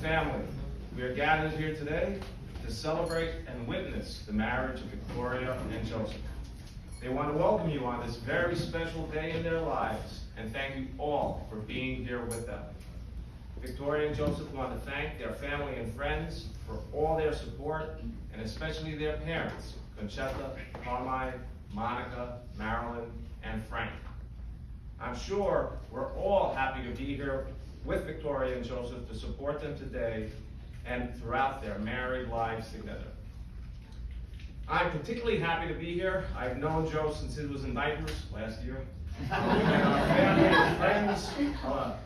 Family, we are gathered here today to celebrate and witness the marriage of Victoria and Joseph. They want to welcome you on this very special day in their lives and thank you all for being here with them. Victoria and Joseph want to thank their family and friends for all their support, and especially their parents, Conchetta, Carmine, Monica, Marilyn, and Frank. I'm sure we're all happy to be here with Victoria and Joseph to support them today and throughout their married lives together. I'm particularly happy to be here. I've known Joe since he was in diapers last year. And our family and friends,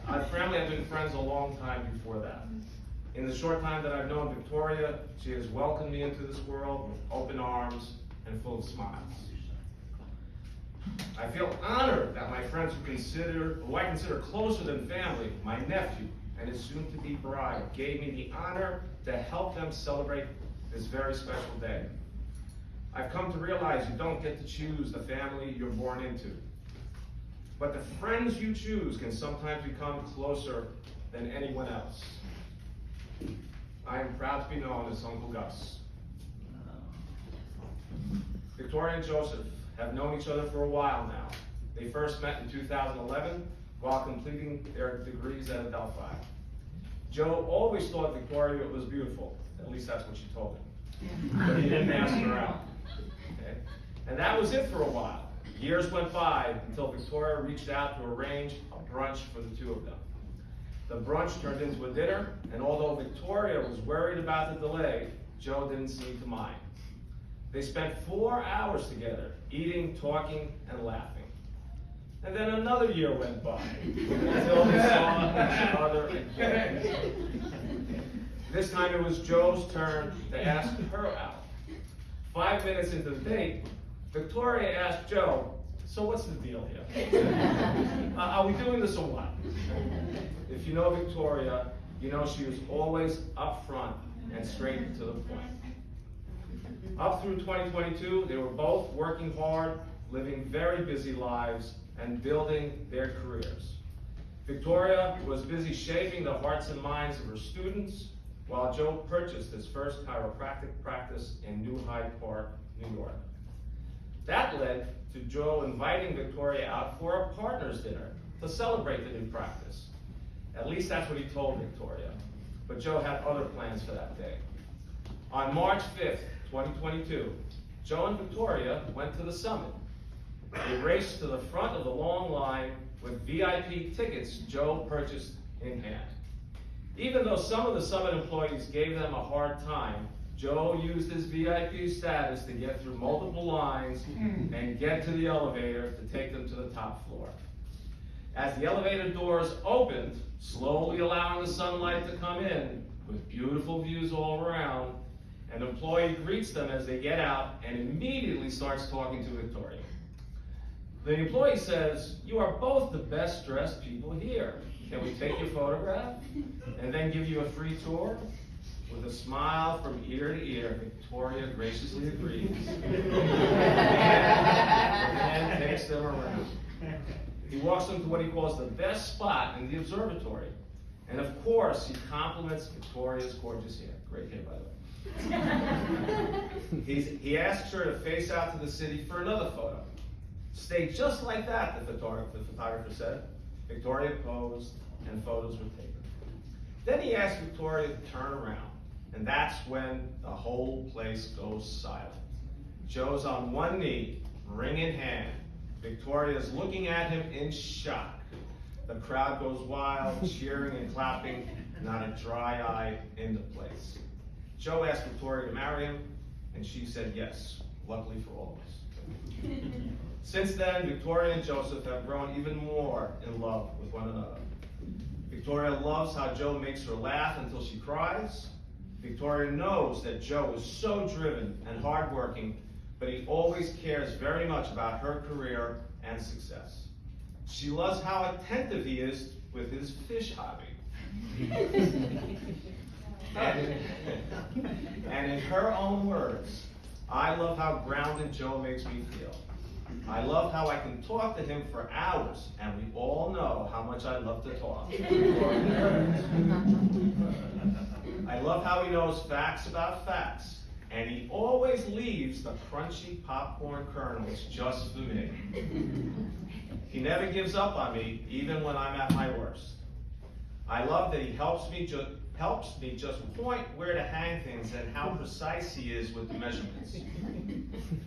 our family have been friends a long time before that. In the short time that I've known Victoria, she has welcomed me into this world with open arms and full of smiles. I feel honored that my friends who I consider closer than family, my nephew and his soon-to-be bride, gave me the honor to help them celebrate this very special day. I've come to realize you don't get to choose the family you're born into, but the friends you choose can sometimes become closer than anyone else. I am proud to be known as Uncle Gus. Victoria and Joseph have known each other for a while now. They first met in 2011 while completing their degrees at Adelphi. Joe always thought Victoria was beautiful, at least that's what she told him, but he didn't ask her out. Okay? And that was it for a while. Years went by until Victoria reached out to arrange a brunch for the two of them. The brunch turned into a dinner, and although Victoria was worried about the delay, Joe didn't seem to mind. They spent 4 hours together, eating, talking, and laughing. And then another year went by until they saw each other again. This time it was Joe's turn to ask her out. 5 minutes into the date, Victoria asked Joe, "So what's the deal here? Are we doing this or what?" If you know Victoria, you know she was always upfront and straight to the point. Up through 2022, they were both working hard, living very busy lives, and building their careers. Victoria was busy shaping the hearts and minds of her students, while Joe purchased his first chiropractic practice in New Hyde Park, New York. That led to Joe inviting Victoria out for a partners dinner to celebrate the new practice. At least that's what he told Victoria, but Joe had other plans for that day. On March 5th, 2022, Joe and Victoria went to the summit. They raced to the front of the long line with VIP tickets Joe purchased in hand. Even though some of the summit employees gave them a hard time, Joe used his VIP status to get through multiple lines and get to the elevator to take them to the top floor. As the elevator doors opened, slowly allowing the sunlight to come in with beautiful views all around, an employee greets them as they get out and immediately starts talking to Victoria. The employee says, "You are both the best dressed people here. Can we take your photograph and then give you a free tour?" With a smile from ear to ear, Victoria graciously agrees. And takes them around. He walks them to what he calls the best spot in the observatory. And of course, he compliments Victoria's gorgeous hair. Great hair, by the way. He asks her to face out to the city for another photo. "Stay just like that," the photographer said. Victoria posed, and photos were taken. Then he asked Victoria to turn around, and that's when the whole place goes silent. Joe's on one knee, ring in hand. Victoria's looking at him in shock. The crowd goes wild, cheering and clapping, not a dry eye in the place. Joe asked Victoria to marry him, and she said yes, luckily for all of us. Since then, Victoria and Joseph have grown even more in love with one another. Victoria loves how Joe makes her laugh until she cries. Victoria knows that Joe is so driven and hardworking, but he always cares very much about her career and success. She loves how attentive he is with his fish hobby. And in her own words, "I love how grounded Joe makes me feel. I love how I can talk to him for hours, and we all know how much I love to talk." love how he knows facts about facts, and he always leaves the crunchy popcorn kernels just for me. He never gives up on me, even when I'm at my worst. I love that he helps me just point where to hang things and how precise he is with the measurements.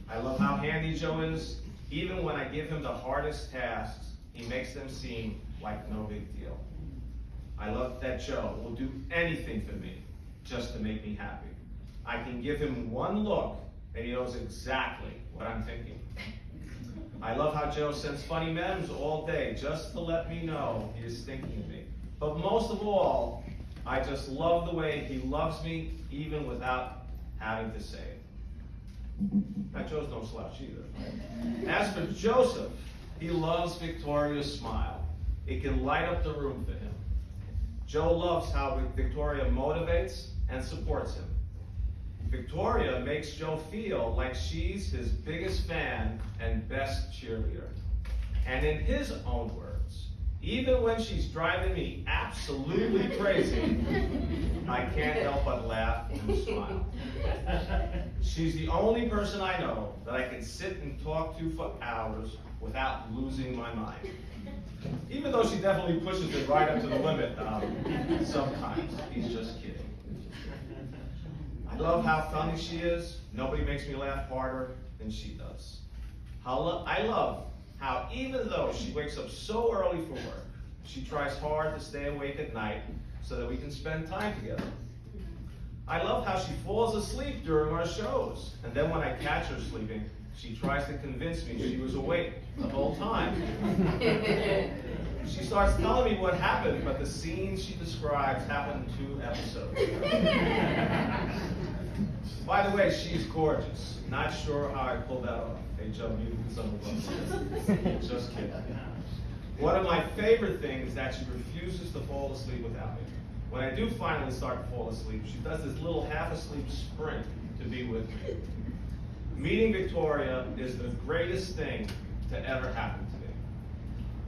I love how handy Joe is. Even when I give him the hardest tasks, he makes them seem like no big deal. I love that Joe will do anything for me just to make me happy. I can give him one look and he knows exactly what I'm thinking. I love how Joe sends funny memes all day just to let me know he is thinking of me. But most of all, I just love the way he loves me even without having to say it. Now, Joe's no slouch either. As for Joseph, he loves Victoria's smile. It can light up the room for him. Joe loves how Victoria motivates and supports him. Victoria makes Joe feel like she's his biggest fan and best cheerleader. And in his own words, even when she's driving me absolutely crazy, I can't help but laugh and smile. She's the only person I know that I can sit and talk to for hours without losing my mind. Even though she definitely pushes it right up to the limit sometimes. He's just kidding. I love how funny she is. Nobody makes me laugh harder than she does. I love how even though she wakes up so early for work, she tries hard to stay awake at night so that we can spend time together. I love how she falls asleep during our shows, and then when I catch her sleeping, she tries to convince me she was awake the whole time. She starts telling me what happened, but the scenes she describes happened in 2 episodes. By the way, she's gorgeous. Not sure how I pulled that off. Hey, Joe, you can some of us. Just kidding. One of my favorite things is that she refuses to fall asleep without me. When I do finally start to fall asleep, she does this little half-asleep sprint to be with me. Meeting Victoria is the greatest thing to ever happen to me.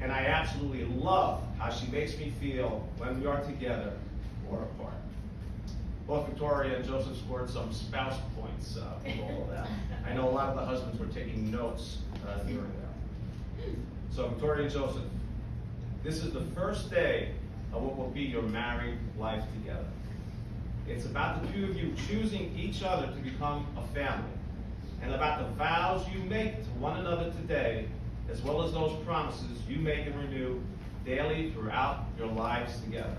And I absolutely love how she makes me feel when we are together or apart. Both Victoria and Joseph scored some spouse points with all of that. I know a lot of the husbands were taking notes during that. So Victoria and Joseph, this is the first day of what will be your married life together. It's about the two of you choosing each other to become a family, and about the vows you make to one another today, as well as those promises you make and renew daily throughout your lives together.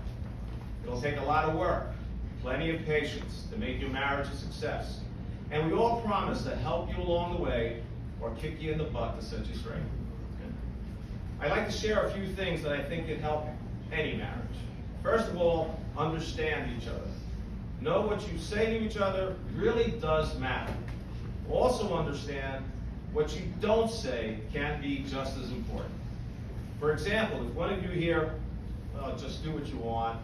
It'll take a lot of work, plenty of patience to make your marriage a success, and we all promise to help you along the way or kick you in the butt to set you straight. I'd like to share a few things that I think can help any marriage. First of all, understand each other. Know what you say to each other really does matter. Also understand what you don't say can be just as important. For example, if one of you here, just do what you want,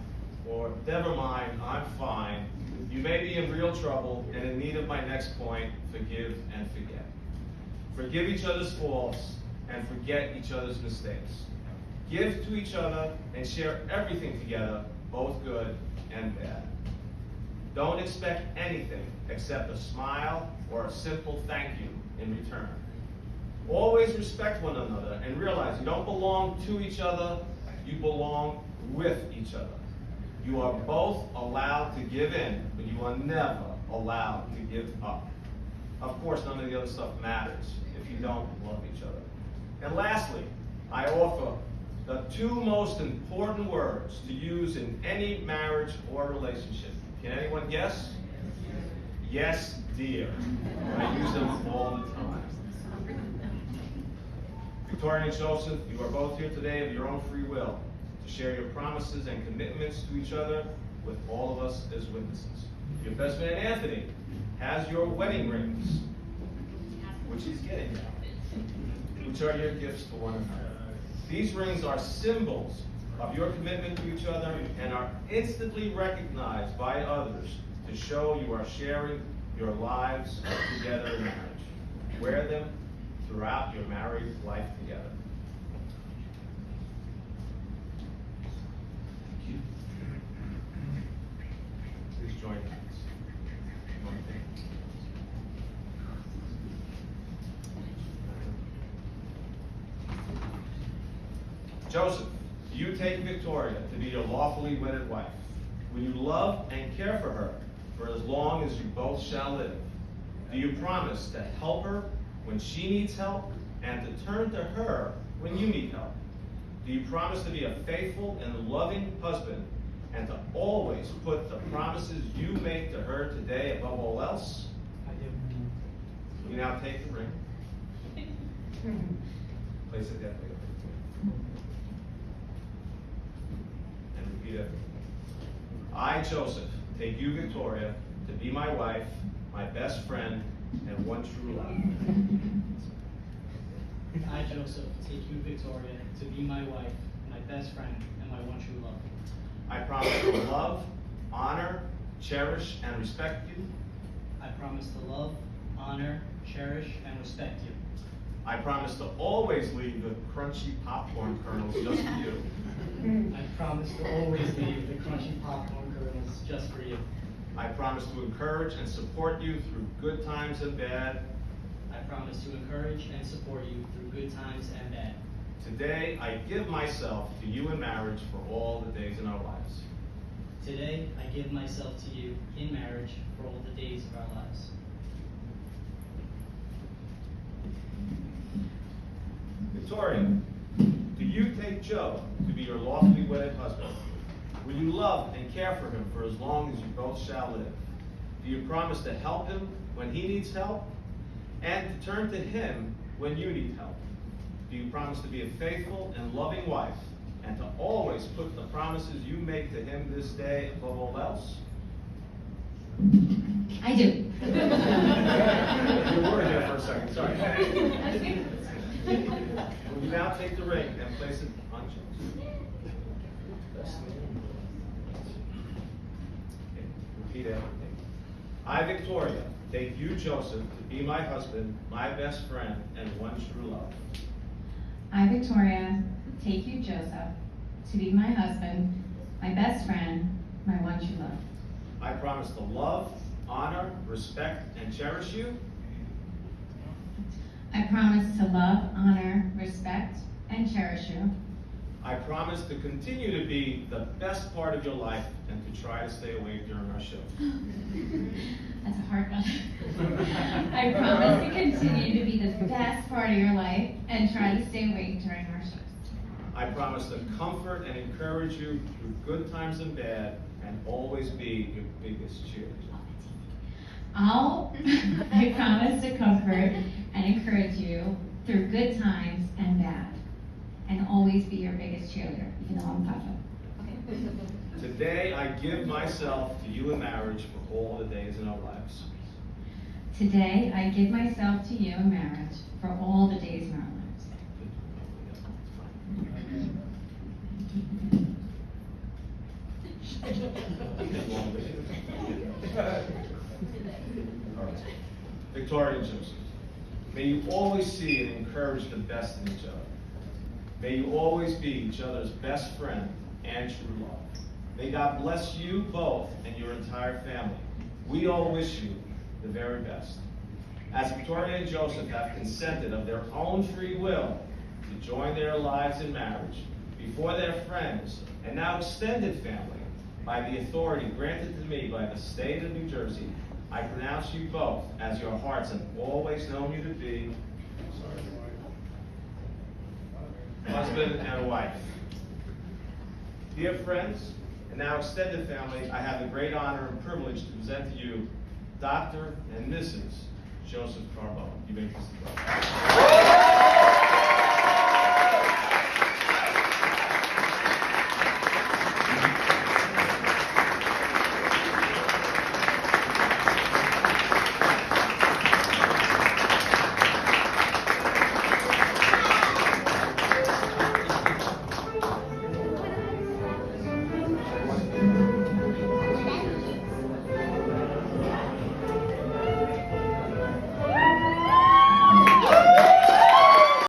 or never mind, I'm fine, you may be in real trouble and in need of my next point, forgive and forget. Forgive each other's faults and forget each other's mistakes. Give to each other and share everything together, both good and bad. Don't expect anything except a smile or a simple thank you in return. Always respect one another and realize you don't belong to each other, you belong with each other. You are both allowed to give in, but you are never allowed to give up. Of course, none of the other stuff matters if you don't love each other. And lastly, I offer the 2 most important words to use in any marriage or relationship. Can anyone guess? Yes, dear. I use them all the time. Victoria and Joseph, you are both here today of your own free will to share your promises and commitments to each other with all of us as witnesses. Your best man, Anthony, has your wedding rings, which he's getting now, which are your gifts to one another. These rings are symbols of your commitment to each other and are instantly recognized by others to show you are sharing your lives together in marriage. Wear them throughout your married life together. Thank you. Please join me. Joseph, do you take Victoria to be your lawfully wedded wife? Will you love and care for her for as long as you both shall live? Do you promise to help her when she needs help and to turn to her when you need help? Do you promise to be a faithful and loving husband and to always put the promises you make to her today above all else? I do. You now take the ring. Place it there. And repeat it. I, Joseph, take you, Victoria, to be my wife, my best friend, and one true love. I, Joseph, take you, Victoria, to be my wife, my best friend, and my one true love. I promise to love, honor, cherish, and respect you. I promise to love, honor, cherish, and respect you. I promise to always leave the crunchy popcorn kernels just for you. I promise to always leave the crunchy popcorn kernels just for you. I promise to encourage and support you through good times and bad. I promise to encourage and support you through good times and bad. Today, I give myself to you in marriage for all the days in our lives. Today, I give myself to you in marriage for all the days of our lives. Victoria, do you take Joe to be your lawfully wedded husband? Will you love and care for him for as long as you both shall live? Do you promise to help him when he needs help and to turn to him when you need help? Do you promise to be a faithful and loving wife and to always put the promises you make to him this day above all else? I do. You were there for a second, sorry. Will you now take the ring and place it on Joe? Okay, repeat after me. I, Victoria, take you, Joseph, to be my husband, my best friend, and one true love. I, Victoria, take you, Joseph, to be my husband, my best friend, my one true love. I promise to love, honor, respect, and cherish you. I promise to love, honor, respect, and cherish you. I promise to continue to be the best part of your life and to try to stay awake during our show. That's a hard one. I promise to continue to be the best part of your life and try to stay awake during our shows. I promise to comfort and encourage you through good times and bad and always be your biggest cheerleader. I promise to comfort and encourage you through good times and bad, and always be your biggest cheerleader, even though I'm Papa. Today, I give myself to you in marriage for all the days in our lives. Today, I give myself to you in marriage for all the days in our lives. All right. Victoria and Joseph, may you always see and encourage the best in each other. May you always be each other's best friend and true love. May God bless you both and your entire family. We all wish you the very best. As Victoria and Joseph have consented of their own free will to join their lives in marriage before their friends and now extended family, by the authority granted to me by the state of New Jersey, I pronounce you both as your hearts have always known you to be husband and wife. Dear friends, and now extended family, I have the great honor and privilege to present to you Dr. and Mrs. Joseph Carbone. You may proceed.